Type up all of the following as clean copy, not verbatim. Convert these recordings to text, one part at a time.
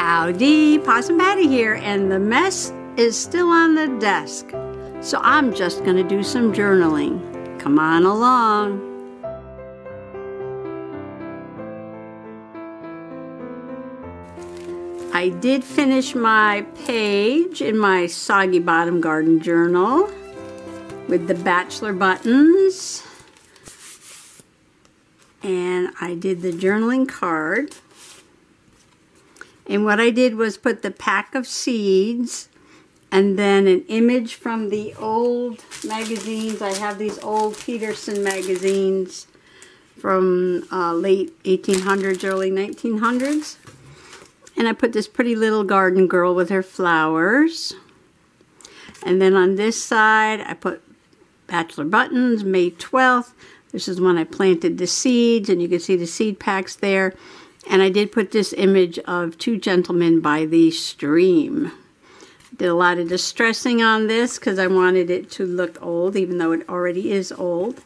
Howdy, Possum Patty here, and the mess is still on the desk. So I'm just going to do some journaling. Come on along. I did finish my page in my Soggy Bottom Garden Journal with the Bachelor buttons. And I did the journaling card. And what I did was put the pack of seeds and then an image from the old magazines. I have these old Peterson magazines from late 1800s, early 1900s. And I put this pretty little garden girl with her flowers. And then on this side, I put Bachelor buttons, May 12th. This is when I planted the seeds, and you can see the seed packs there. And I did put this image of two gentlemen by the stream. Did a lot of distressing on this because I wanted it to look old, even though it already is old.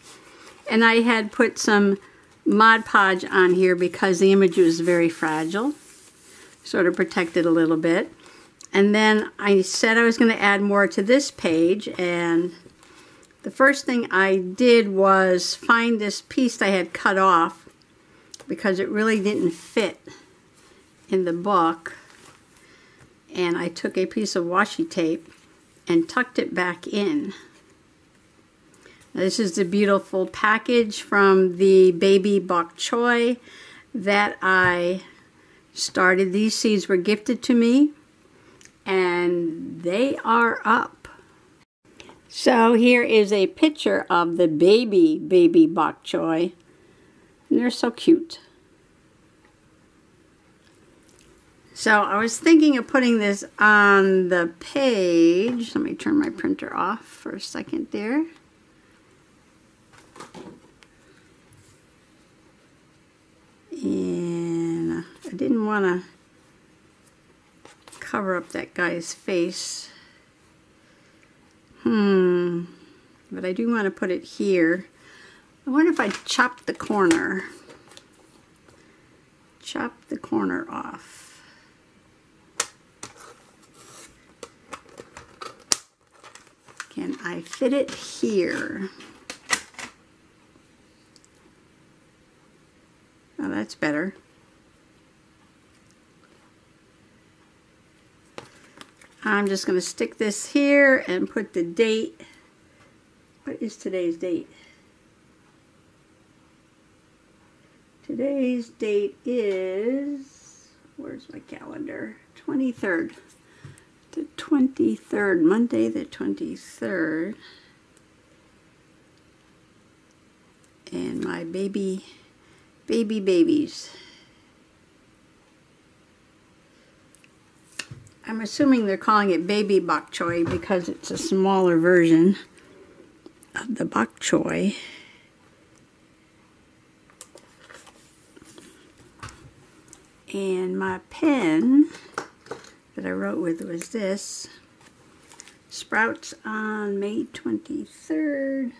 And I had put some Mod Podge on here because the image was very fragile. Sort of protected a little bit. And then I said I was going to add more to this page, and the first thing I did was find this piece I had cut off because it really didn't fit in the book. And I took a piece of washi tape and tucked it back in. Now, this is the beautiful package from the baby Bok Choy that I started. These seeds were gifted to me, and they are up. So here is a picture of the baby Bok Choy. And they're so cute. So I was thinking of putting this on the page. Let me turn my printer off for a second there. And I didn't want to cover up that guy's face. But I do want to put it here. I wonder if I chopped the corner. Chop the corner off. Can I fit it here? Oh, that's better. I'm just going to stick this here and put the date. What is today's date? Today's date is, where's my calendar? 23rd. The 23rd, Monday the 23rd. And my babies. I'm assuming they're calling it baby Bok Choy because it's a smaller version of the Bok Choy. And my pen that I wrote with was this. Sprouts on May 23rd.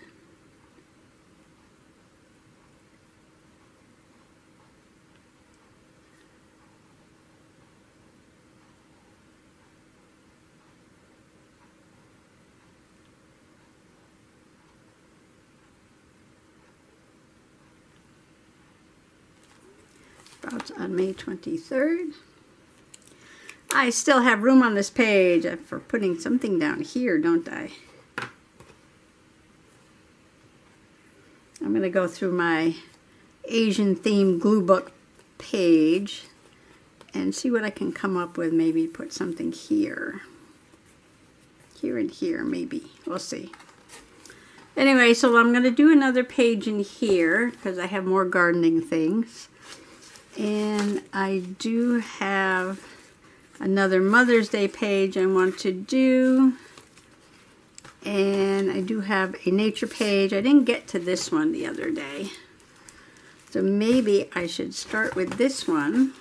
Sprouts on May 23rd. I still have room on this page for putting something down here, don't I? I'm going to go through my Asian themed glue book page and see what I can come up with. Maybe put something here. Here and here, maybe. We'll see. Anyway, so I'm going to do another page in here because I have more gardening things. And I do have another Mother's Day page I want to do. And I do have a nature page. I didn't get to this one the other day. So maybe I should start with this one.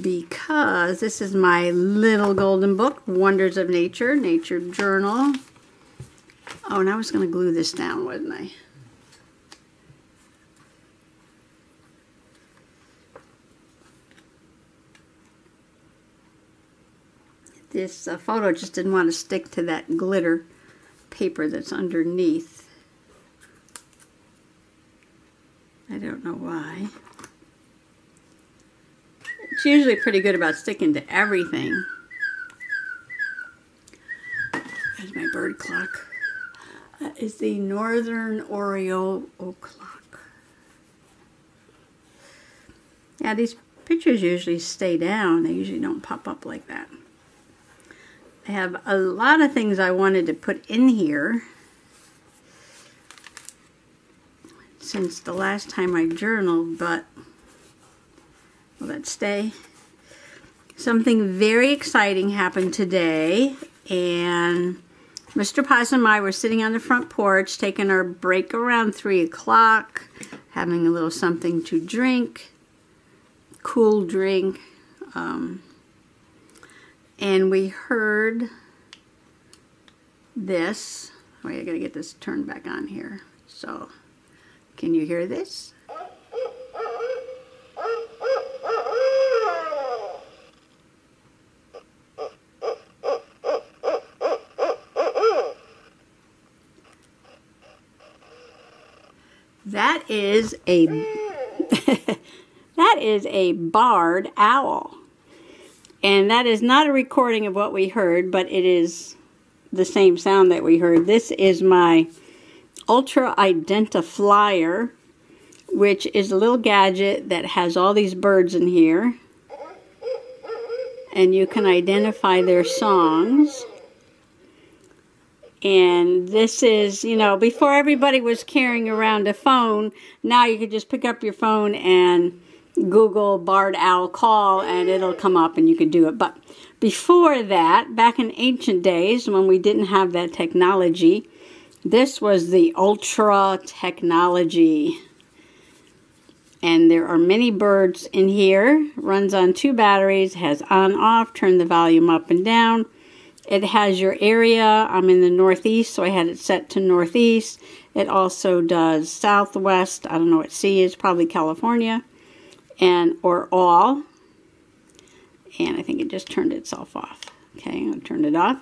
Because this is my little golden book, Wonders of Nature, Nature Journal. Oh, and I was going to glue this down, wasn't I? this photo just didn't want to stick to that glitter paper that's underneath. I don't know why. It's usually pretty good about sticking to everything. There's my bird clock. That is the Northern Oriole clock. Yeah, these pictures usually stay down. They usually don't pop up like that. I have a lot of things I wanted to put in here since the last time I journaled, but will that stay? Something very exciting happened today, and Mr. Possum and I were sitting on the front porch taking our break around 3 o'clock, having a little something to drink, cool drink, and we heard this. Wait, I gotta get this turned back on here. So, can you hear this? That is a that is a barred owl. And that is not a recording of what we heard, but it is the same sound that we heard. This is my Ultra Identifier, which is a little gadget that has all these birds in here. And you can identify their songs. And this is, you know, before everybody was carrying around a phone, now you could just pick up your phone and Google barred owl call and it'll come up and you can do it. But before that, back in ancient days when we didn't have that technology, this was the ultra technology. And there are many birds in here. Runs on 2 batteries, has on off, turn the volume up and down. It has your area. I'm in the northeast, so I had it set to northeast. It also does southwest. I don't know what sea is, probably California. And or all. And I think it just turned itself off. Okay, I turned it off.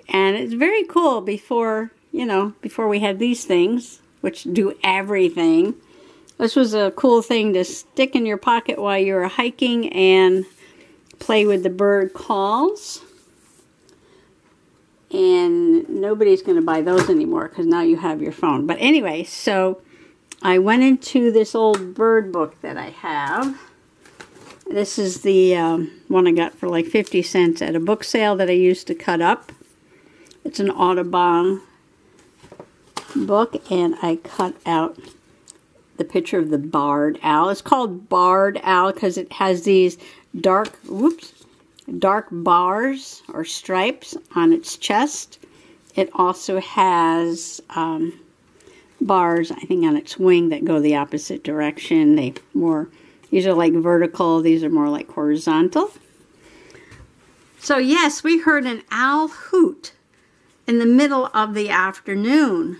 And it's very cool before, you know, before we had these things, which do everything. This was a cool thing to stick in your pocket while you were hiking and play with the bird calls. And nobody's going to buy those anymore because now you have your phone. But anyway, so I went into this old bird book that I have. This is the one I got for like 50 cents at a book sale that I used to cut up. It's an Audubon book, and I cut out the picture of the barred owl. It's called barred owl because it has these dark bars or stripes on its chest. It also has bars, I think, on its wing that go the opposite direction. These are like vertical, these are more like horizontal. So yes, we heard an owl hoot in the middle of the afternoon.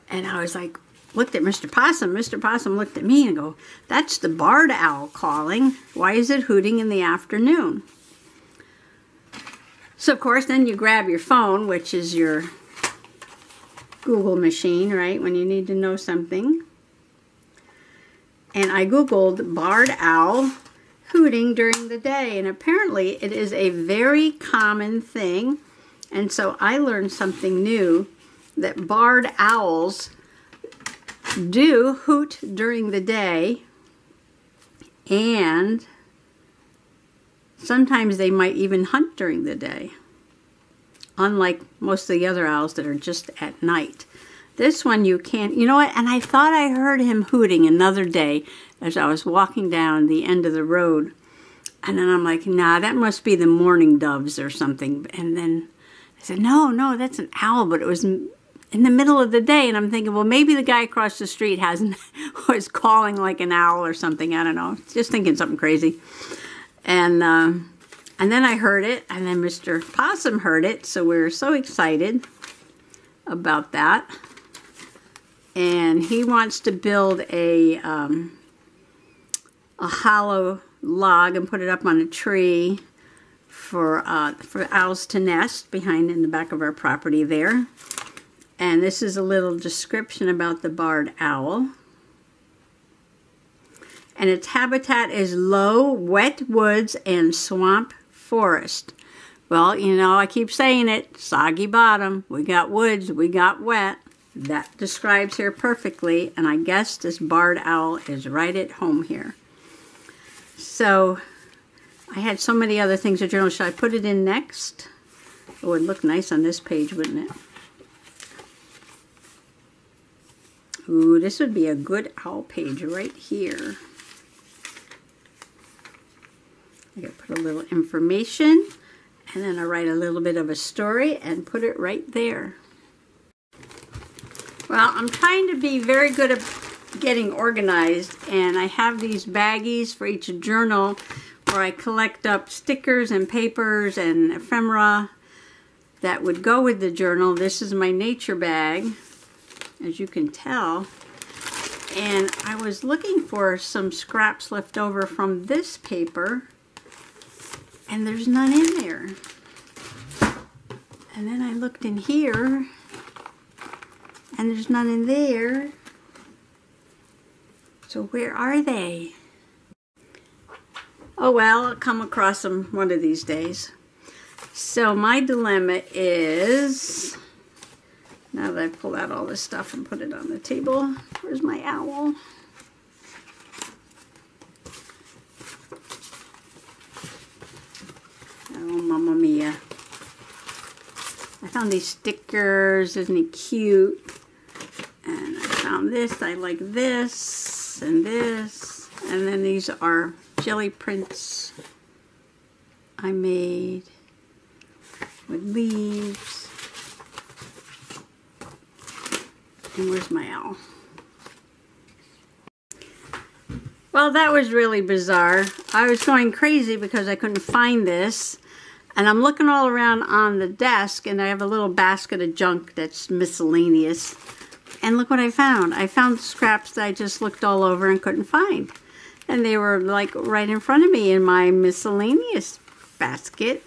And I was like, looked at Mr. Possum. Mr. Possum looked at me and go, that's the barred owl calling. Why is it hooting in the afternoon? So of course, then you grab your phone, which is your Google machine, right, when you need to know something. And I Googled barred owl hooting during the day, and apparently it is a very common thing. And so I learned something new, that barred owls do hoot during the day, and sometimes they might even hunt during the day, unlike most of the other owls that are just at night. This one you can't, you know what, and I thought I heard him hooting another day as I was walking down the end of the road, and then I'm like, nah, that must be the mourning doves or something. And then I said, no, that's an owl, but it was in the middle of the day, and I'm thinking, well, maybe the guy across the street was calling like an owl or something. I don't know, just thinking something crazy. And then I heard it, and then Mr. Possum heard it, so we were so excited about that. And he wants to build a hollow log and put it up on a tree for owls to nest behind in the back of our property there. And this is a little description about the barred owl. And its habitat is low, wet woods and swamp forest. Well, you know, I keep saying it, soggy bottom. We got woods, we got wet. That describes here perfectly, and I guess this barred owl is right at home here. So, I had so many other things to journal. Should I put it in next? It would look nice on this page, wouldn't it? Ooh, this would be a good owl page right here. I could put a little information, and then I write a little bit of a story and put it right there. Well, I'm trying to be very good at getting organized, and I have these baggies for each journal where I collect up stickers and papers and ephemera that would go with the journal. This is my nature bag, as you can tell. And I was looking for some scraps left over from this paper, and there's none in there. And then I looked in here, and there's none in there. So where are they? Oh well, I'll come across them one of these days. So my dilemma is, now that I've pulled out all this stuff and put it on the table, where's my owl? Oh, Mamma Mia. I found these stickers, isn't he cute? And I found this, I like this, and then these are jelly prints I made with leaves. And where's my owl? Well, that was really bizarre. I was going crazy because I couldn't find this. And I'm looking all around on the desk, and I have a little basket of junk that's miscellaneous. And look what I found. I found scraps that I just looked all over and couldn't find. And they were like right in front of me in my miscellaneous basket.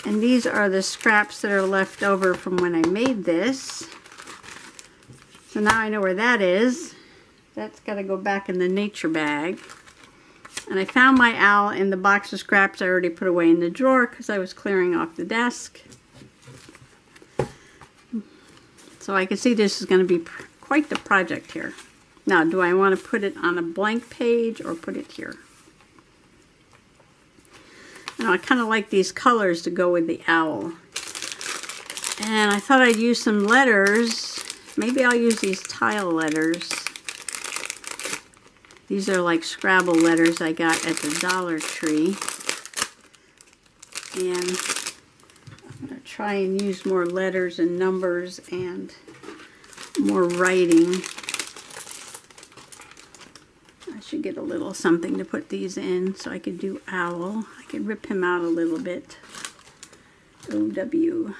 And these are the scraps that are left over from when I made this. So now I know where that is. That's got to go back in the nature bag. And I found my owl in the box of scraps I already put away in the drawer because I was clearing off the desk. So I can see this is going to be quite the project here. Now, do I want to put it on a blank page or put it here? Now, I kind of like these colors to go with the owl. And I thought I'd use some letters. Maybe I'll use these tile letters. These are like Scrabble letters I got at the Dollar Tree. And I'm going to try and use more letters and numbers and more writing. I should get a little something to put these in so I could do owl. I could rip him out a little bit. O-W-L.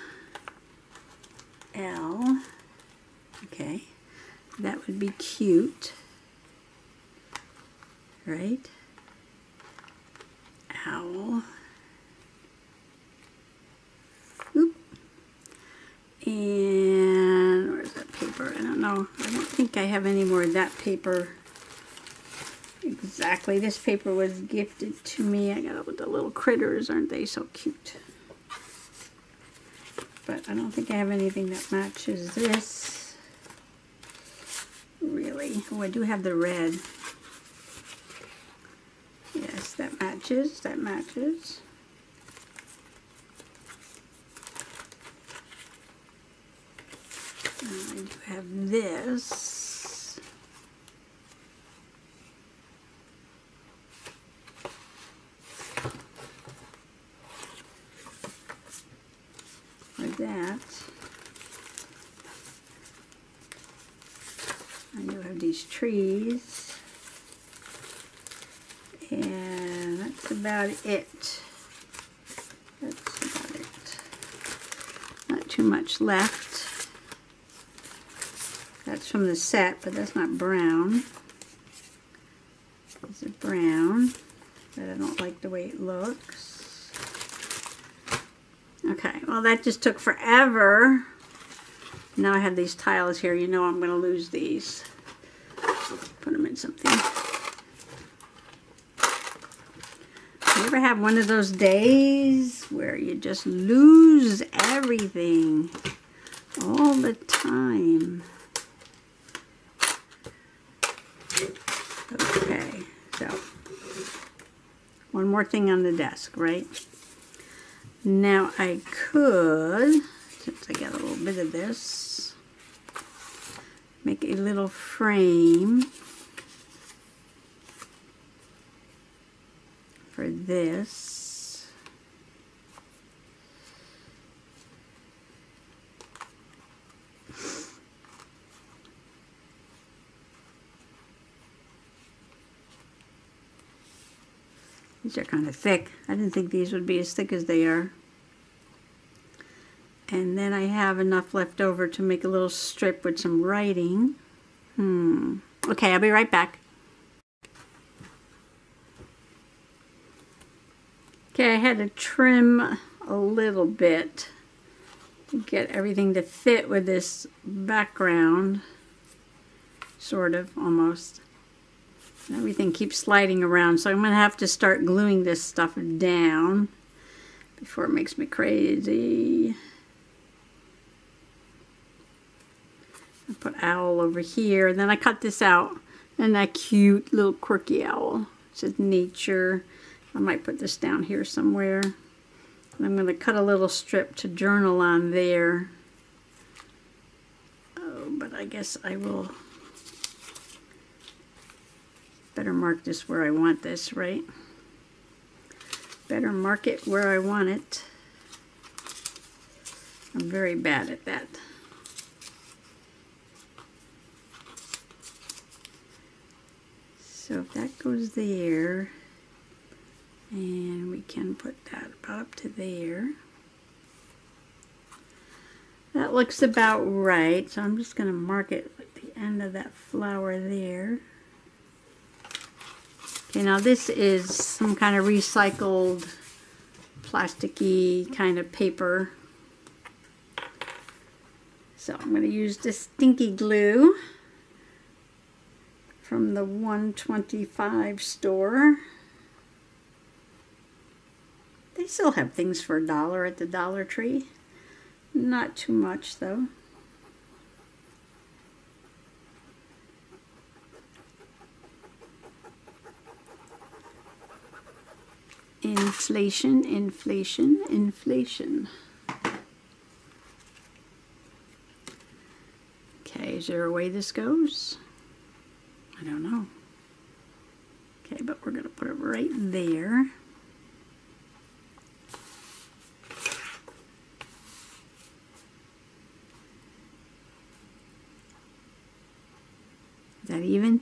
Okay. That would be cute. Right? Owl. Oop. And where's that paper? I don't know. I don't think I have any more of that paper. Exactly. This paper was gifted to me. I got it with the little critters. Aren't they so cute? But I don't think I have anything that matches this. Really. Oh, I do have the red. Yes, that matches. That matches. I do have this. Like that. I do have these trees. And that's about it. That's about it. Not too much left. That's from the set, but that's not brown. It's a brown, but I don't like the way it looks. well, that just took forever. Now I have these tiles here. You know I'm going to lose these. Put them in something. You ever have one of those days where you just lose everything all the time? Okay, so one more thing on the desk, right? Now I could, since I got a little bit of this, make a little frame for this. These are kind of thick. I didn't think these would be as thick as they are. And then I have enough left over to make a little strip with some writing. Okay, I'll be right back. Okay, I had to trim a little bit to get everything to fit with this background. Sort of, almost. Everything keeps sliding around, so I'm going to have to start gluing this stuff down before it makes me crazy. I put owl over here, and then I cut this out, and that cute little quirky owl. It says nature. I might put this down here somewhere. And I'm going to cut a little strip to journal on there. Oh, but I guess I will better mark this where I want this, right? Better mark it where I want it. I'm very bad at that. So if that goes there, and we can put that about up to there. That looks about right, so I'm just going to mark it at the end of that flower there. Okay, now this is some kind of recycled plasticky kind of paper. So I'm going to use this stinky glue from the 125 store. They still have things for $1 at the Dollar Tree. Not too much though. Inflation, inflation, inflation. Okay, is there a way this goes? I don't know. Okay, but we're going to put it right there. Is that even?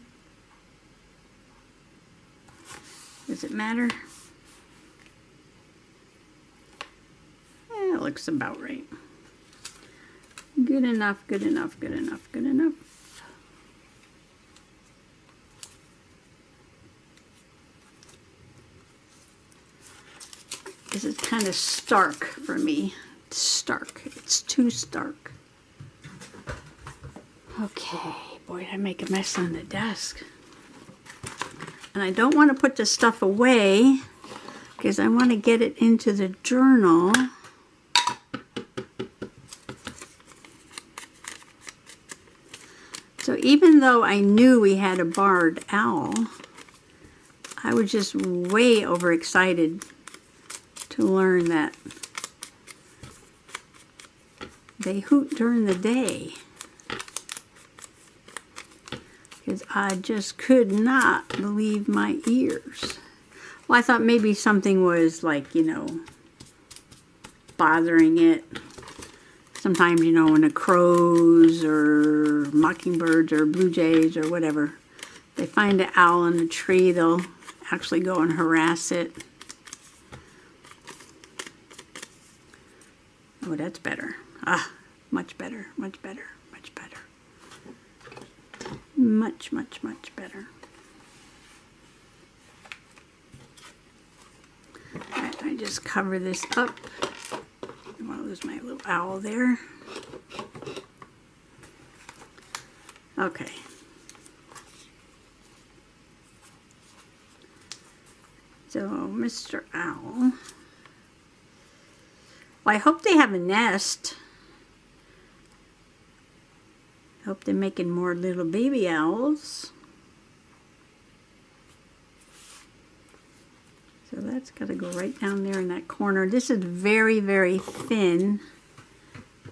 Does it matter? Yeah, it looks about right. Good enough, good enough, good enough, good enough. This is kind of stark for me. It's stark. It's too stark. Okay. Boy, I make a mess on the desk. And I don't want to put this stuff away because I want to get it into the journal. So even though I knew we had a barred owl, I was just way overexcited to learn that they hoot during the day. Because I just could not believe my ears. Well, I thought maybe something was like, you know, bothering it. Sometimes, you know, when the crows or mockingbirds or blue jays or whatever, they find an owl in a tree, they'll actually go and harass it. Oh, that's better. Ah, much better, much better, much better. Much, much, much better. Alright, I just cover this up. I want a close my little owl there. Okay. So, Mr. Owl. Well, I hope they have a nest. Hope they're making more little baby owls. So that's got to go right down there in that corner. This is very, very thin.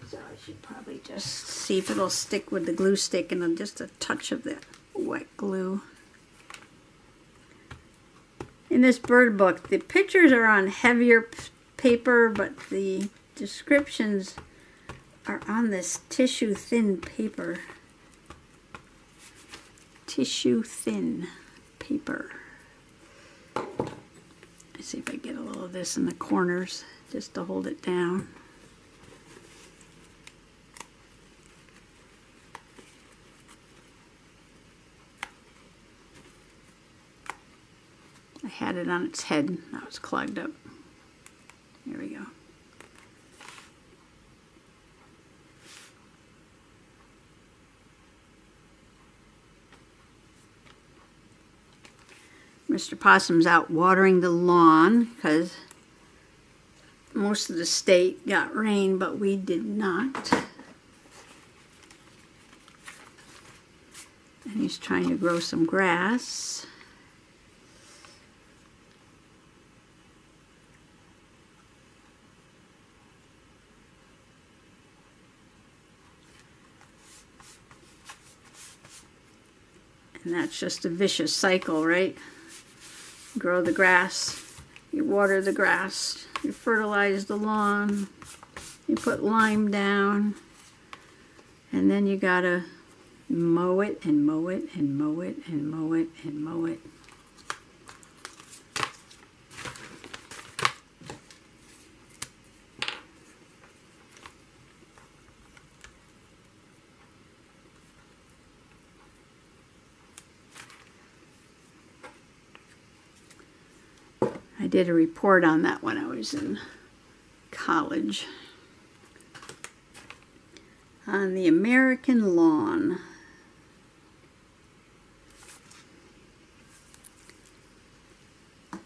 So I should probably just see if it'll stick with the glue stick and just a touch of the wet glue. In this bird book, the pictures are on heavier paper, but the descriptions are on this tissue thin paper. Tissue thin paper. Let's see if I get a little of this in the corners just to hold it down. I had it on its head. Now it's clogged up. Here we go. Mr. Possum's out watering the lawn because most of the state got rain, but we did not. And he's trying to grow some grass. And that's just a vicious cycle, right? Grow the grass, you water the grass, you fertilize the lawn, you put lime down, and then you gotta mow it and mow it and mow it and mow it and mow it. I did a report on that when I was in college. On the American lawn.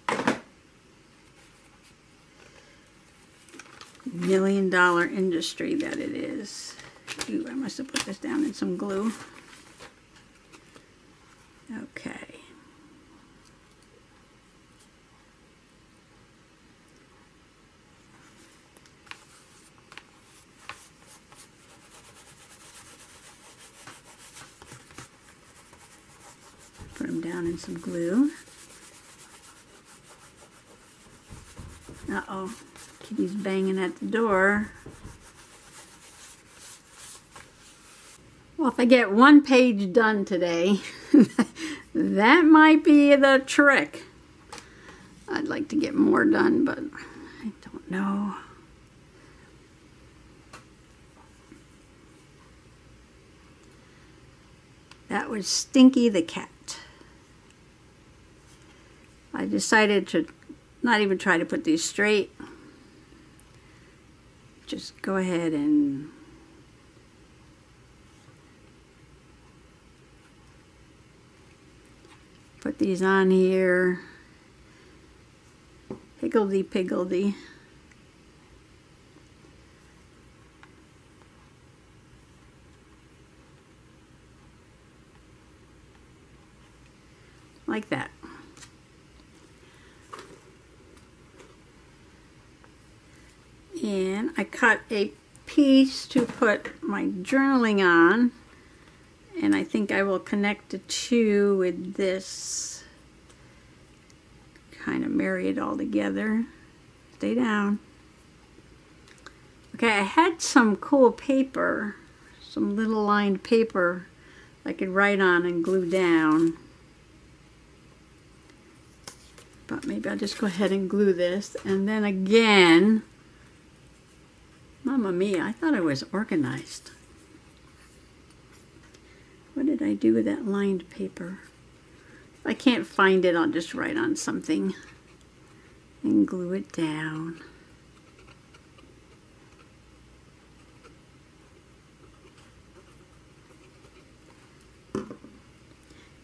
$1 million industry that it is. Ooh, I must have put this down in some glue. Okay. Put them down in some glue. Uh-oh, kitty's banging at the door. Well, if I get one page done today, that might be the trick. I'd like to get more done, but I don't know. That was Stinky the cat. I decided to not even try to put these straight. Just go ahead and put these on here. Higgledy-piggledy. Like that. And I cut a piece to put my journaling on, and I think I will connect the two with this. Kind of marry it all together. Stay down. Okay, I had some cool paper, some little lined paper I could write on and glue down. But maybe I'll just go ahead and glue this. And then again, Mamma mia, I thought I was organized. What did I do with that lined paper? If I can't find it, I'll just write on something and glue it down.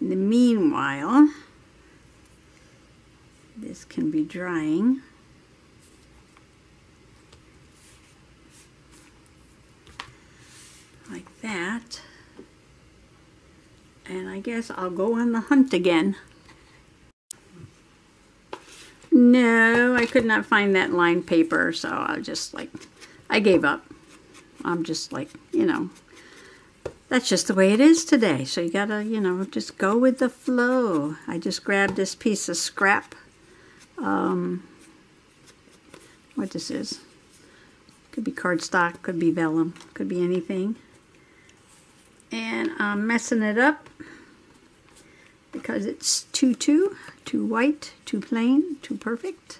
In the meanwhile, this can be drying. Like that. And I guess I'll go on the hunt again. No, I could not find that lined paper, so I gave up. I'm just like, you know, that's just the way it is today. So you gotta, you know, just go with the flow. I just grabbed this piece of scrap. What this is. Could be cardstock, could be vellum, could be anything. And I'm messing it up because it's too white, too plain, too perfect.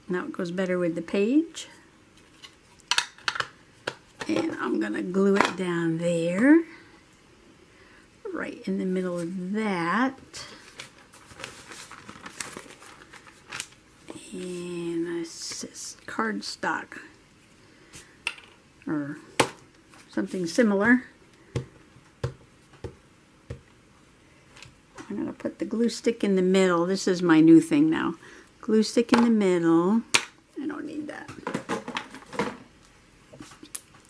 Now it goes better with the page. And I'm going to glue it down there, right in the middle of that. And this is cardstock, or something similar. I'm going to put the glue stick in the middle. This is my new thing now. Glue stick in the middle. I don't need that.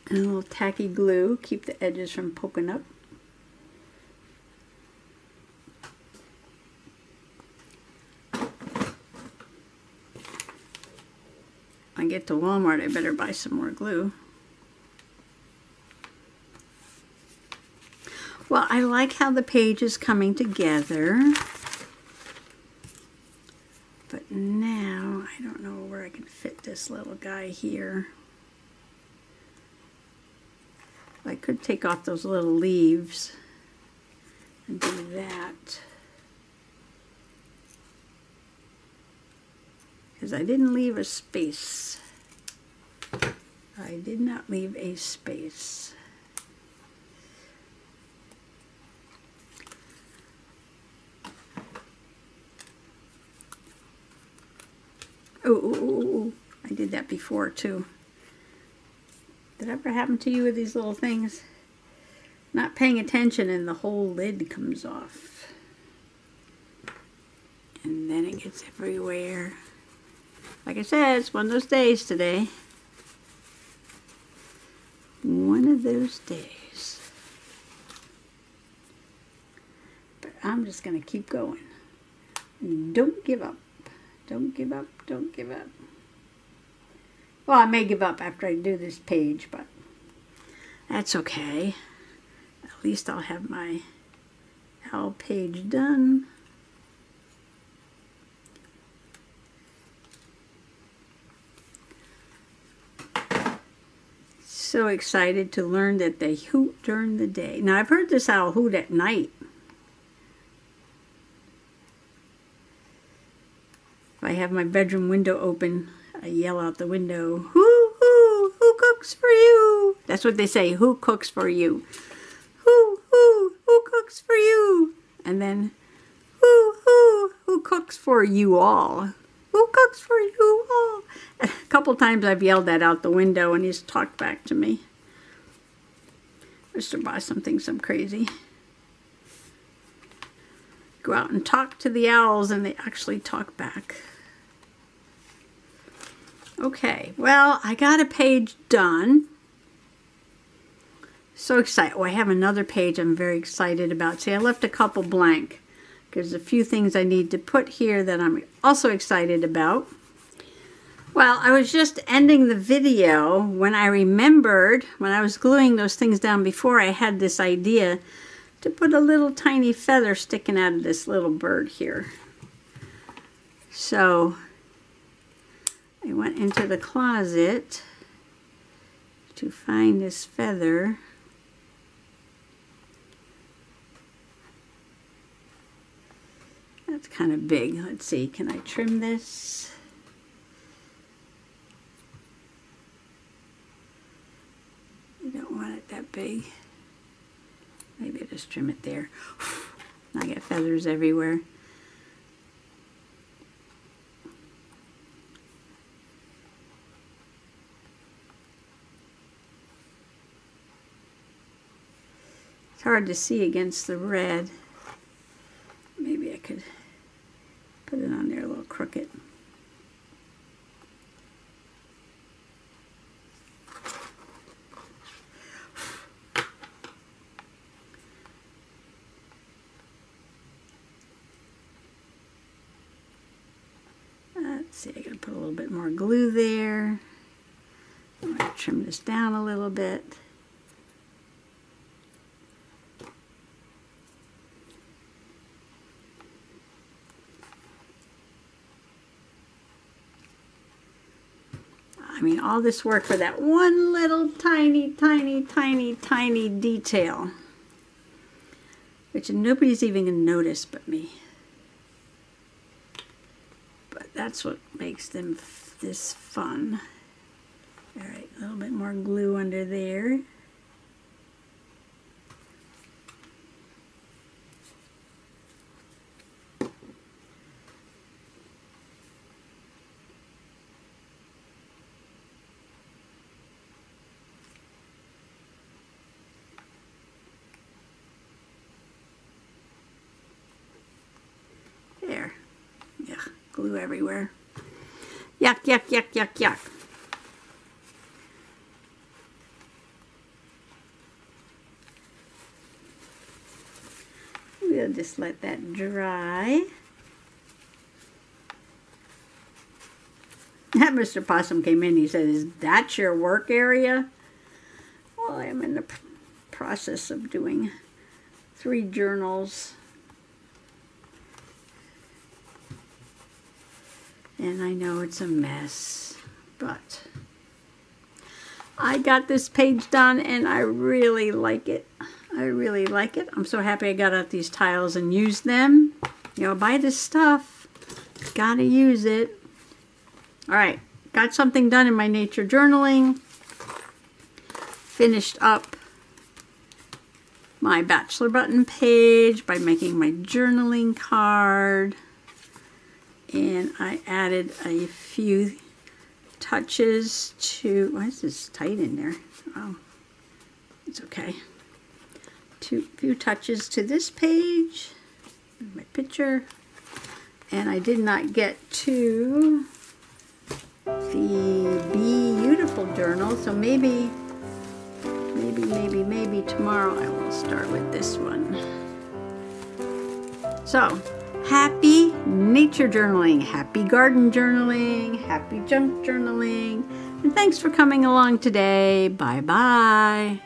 And a little tacky glue. Keep the edges from poking up. When I get to Walmart, I better buy some more glue. Well, I like how the page is coming together. But now, I don't know where I can fit this little guy here. I could take off those little leaves and do that. Because I didn't leave a space. I did not leave a space. Oh, I did that before too. Did it ever happen to you with these little things? Not paying attention and the whole lid comes off. And then it gets everywhere. Like I said, it's one of those days today. One of those days. But I'm just going to keep going. Don't give up. Don't give up. Don't give up. Well, I may give up after I do this page, but that's okay. At least I'll have my owl page done. So excited to learn that they hoot during the day. Now, I've heard this owl hoot at night. If I have my bedroom window open, I yell out the window, who cooks for you? That's what they say, who cooks for you? Who cooks for you? And then, who cooks for you all? Who cooks for you all? A couple times I've yelled that out the window and he's talked back to me. Mr. Boss, some crazy. Go out and talk to the owls and they actually talk back. Okay, well, I got a page done. So excited. Oh, I have another page I'm very excited about. See, I left a couple blank. There's a few things I need to put here that I'm also excited about. Well, I was just ending the video when I remembered, when I was gluing those things down before, I had this idea to put a little tiny feather sticking out of this little bird here. So I went into the closet to find this feather. That's kind of big. Let's see, can I trim this? You don't want it that big. Maybe I'll just trim it there. I got feathers everywhere. hard to see against the red. Maybe I could put it on there a little crooked. Let's see, I gotta put a little bit more glue there. I'm gonna trim this down a little bit. I mean, all this work for that one little tiny detail, which nobody's even gonna notice but me. But that's what makes them this fun. All right, a little bit more glue under there. There. Yeah, glue everywhere. Yuck, yuck, yuck, yuck, yuck. We'll just let that dry. That Mr. Possum came in, he said, "Is that your work area?" Well, I'm in the process of doing 3 journals. And I know it's a mess, but I got this page done and I really like it. I really like it. I'm so happy I got out these tiles and used them. You know, buy this stuff. Gotta use it. All right, got something done in my nature journaling. Finished up my bachelor button page by making my journaling card. And I added a few touches to, why is this tight in there? Oh, it's okay. Few touches to this page, my picture. And I did not get to the Be Beautiful journal, so maybe tomorrow I will start with this one. So, happy nature journaling, happy garden journaling, happy junk journaling, and thanks for coming along today. Bye-bye.